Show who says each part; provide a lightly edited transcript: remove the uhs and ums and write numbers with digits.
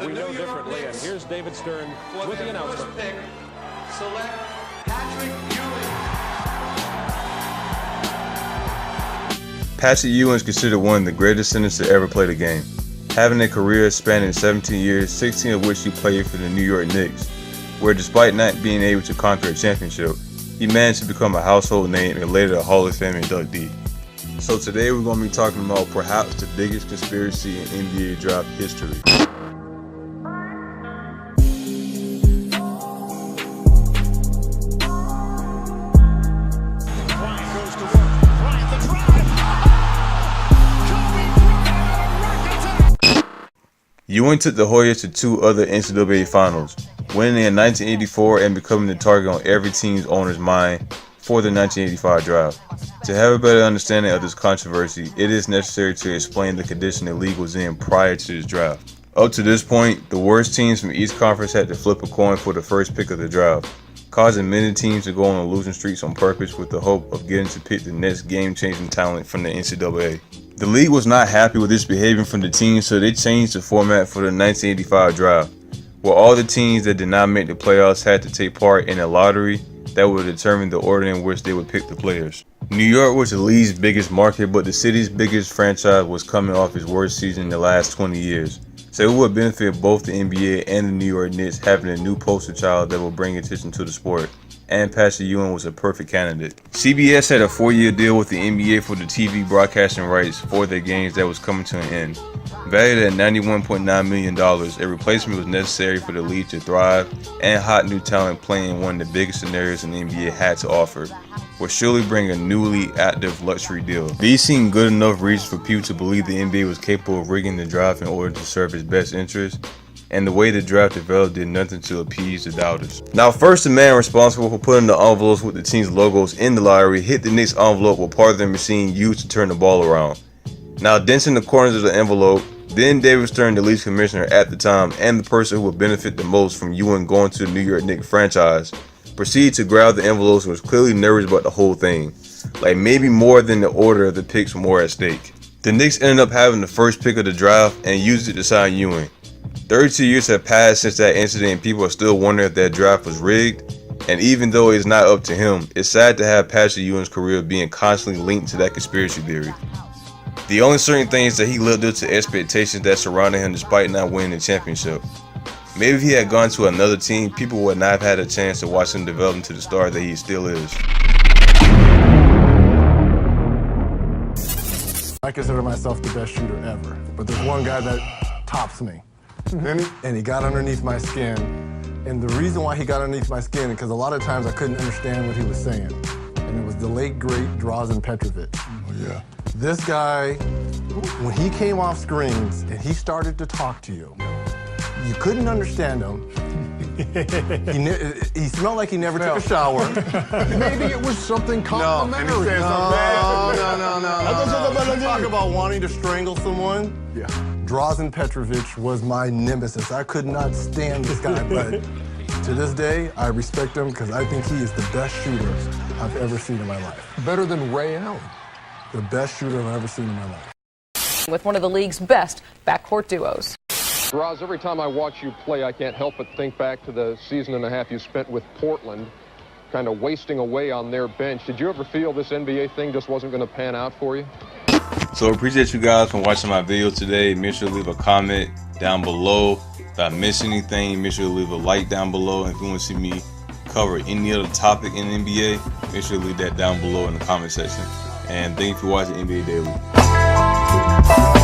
Speaker 1: We know differently, and here's David Stern with the announcement.
Speaker 2: Pick, select Patrick Ewing.
Speaker 3: Patrick Ewing is considered one of the greatest centers to ever play the game, having a career spanning 17 years, 16 of which he played for the New York Knicks, where despite not being able to conquer a championship, he managed to become a household name and later a Hall of Fame inductee. So today we're going to be talking about perhaps the biggest conspiracy in NBA draft history. Ewing took the Hoyas to two other NCAA finals, winning in 1984 and becoming the target on every team's owner's mind for the 1985 draft. To have a better understanding of this controversy, it is necessary to explain the condition the league was in prior to this draft. Up to this point, the worst teams from each conference had to flip a coin for the first pick of the draft, causing many teams to go on losing streaks on purpose with the hope of getting to pick the next game-changing talent from the NCAA. The league was not happy with this behavior from the teams, so they changed the format for the 1985 draft, where all the teams that did not make the playoffs had to take part in a lottery that would determine the order in which they would pick the players. New York was the league's biggest market, but the city's biggest franchise was coming off its worst season in the last 20 years. So it would benefit both the NBA and the New York Knicks having a new poster child that will bring attention to the sport, and Patrick Ewing was a perfect candidate. CBS had a 4-year deal with the NBA for the TV broadcasting rights for their games that was coming to an end. Valued at $91.9 million, a replacement was necessary for the league to thrive, and hot new talent playing one of the biggest scenarios in the NBA had to offer, would surely bring a newly active luxury deal. These seemed good enough reasons for people to believe the NBA was capable of rigging the draft in order to serve its best interests, and the way the draft developed did nothing to appease the doubters. Now first, the man responsible for putting the envelopes with the team's logos in the lottery hit the Knicks envelope with part of the machine used to turn the ball around. Now densing the corners of the envelope, then David Stern, the league commissioner at the time and the person who would benefit the most from Ewing going to the New York Knicks franchise, proceeded to grab the envelopes and was clearly nervous about the whole thing, like maybe more than the order of the picks were more at stake. The Knicks ended up having the first pick of the draft and used it to sign Ewing. 32 years have passed since that incident and people are still wondering if that draft was rigged, and even though it's not up to him, it's sad to have Patrick Ewing's career being constantly linked to that conspiracy theory. The only certain thing is that he lived up to expectations that surrounded him despite not winning the championship. Maybe if he had gone to another team, people would not have had a chance to watch him develop into the star that he still is.
Speaker 4: I consider myself the best shooter ever, but there's one guy that tops me. And he got underneath my skin. And the reason why he got underneath my skin is because a lot of times I couldn't understand what he was saying. And it was the late, great Drazen Petrovic.
Speaker 5: Oh, yeah.
Speaker 4: This guy, when he came off screens and he started to talk to you, you couldn't understand him. He smelled like he never took a shower.
Speaker 5: Maybe it was something complimentary.
Speaker 4: No, and he said no. Talk about wanting to strangle someone.
Speaker 5: Yeah.
Speaker 4: Drazen Petrovic was my nemesis. I could not stand this guy, but to this day, I respect him because I think he is the best shooter I've ever seen in my life.
Speaker 5: Better than Ray Allen.
Speaker 4: The best shooter I've ever seen in my life.
Speaker 6: With one of the league's best backcourt duos.
Speaker 7: Roz, every time I watch you play, I can't help but think back to the season and a half you spent with Portland, kind of wasting away on their bench. Did you ever feel this NBA thing just wasn't going to pan out for you?
Speaker 3: So I appreciate you guys for watching my video today. Make sure to leave a comment down below. If I missed anything, make sure to leave a like down below. And if you want to see me cover any other topic in NBA, make sure to leave that down below in the comment section. And thank you for watching NBA Daily.